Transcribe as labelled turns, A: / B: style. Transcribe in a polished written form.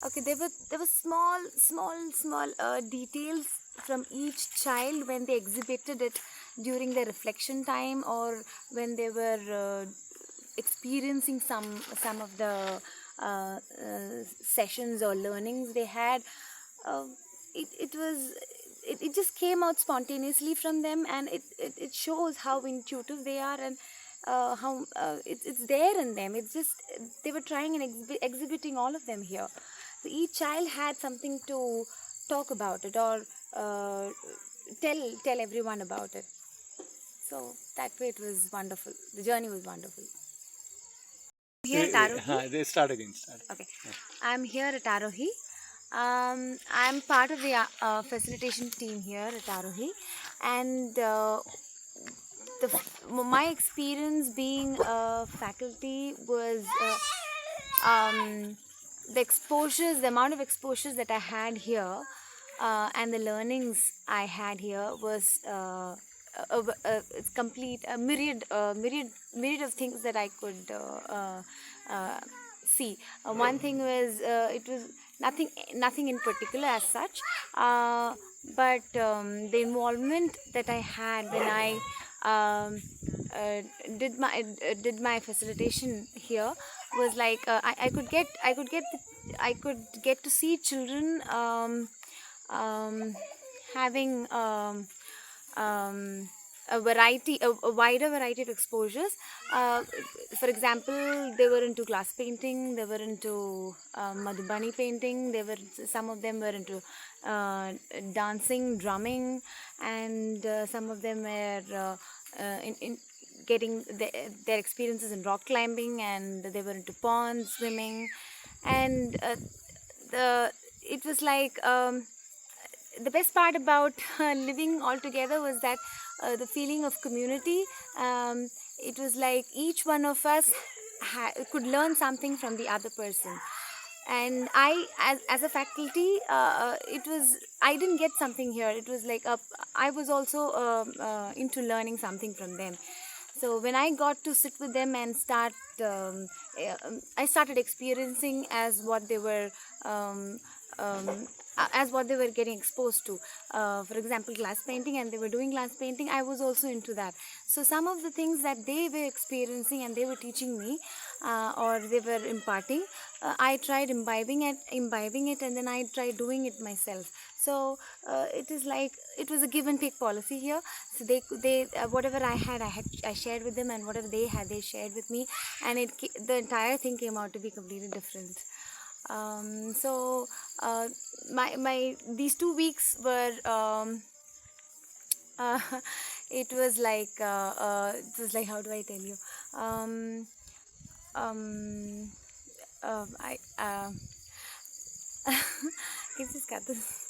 A: Okay, there were small details from each child when they exhibited it during their reflection time, or when they were experiencing some of the sessions or learnings they had. Uh, it just came out spontaneously from them, and it shows how intuitive they are, and how it's there in them. It's just they were trying and exhibiting all of them here. So each child had something to talk about it, or uh, tell everyone about it. So that way it was wonderful. The journey was wonderful. Here at Arohi.
B: They start again. Start.
A: Okay, I'm here at Arohi. I'm part of the facilitation team here at Arohi, and my experience being a faculty was the amount of exposures that I had here, and the learnings I had here was it's complete a myriad of things that I could see. One thing was, it was nothing in particular as such, but the involvement that I had when I um, uh, did my facilitation here was like, I could get to see children having um, a wider variety of exposures. For example, they were into glass painting, they were into Madhubani painting, some of them were into dancing, drumming, and some of them were in getting their experiences in rock climbing, and they were into ponds, swimming, and the it was like, the best part about living all together was that the feeling of community. It was like each one of us could learn something from the other person, and as a faculty, I didn't get something here. It was like I was also into learning something from them. So when I got to sit with them and I started experiencing um, um, as what they were getting exposed to. For example, glass painting, and they were doing glass painting. I was also into that. So some of the things that they were experiencing and they were teaching me, or they were imparting, I tried imbibing it, and then I tried doing it myself. So it is like it was a give and take policy here. So they whatever I shared with them, and whatever they had, they shared with me, and the entire thing came out to be completely different. So my these 2 weeks were uh, it was like, how do I tell you, um, I can you just cut this?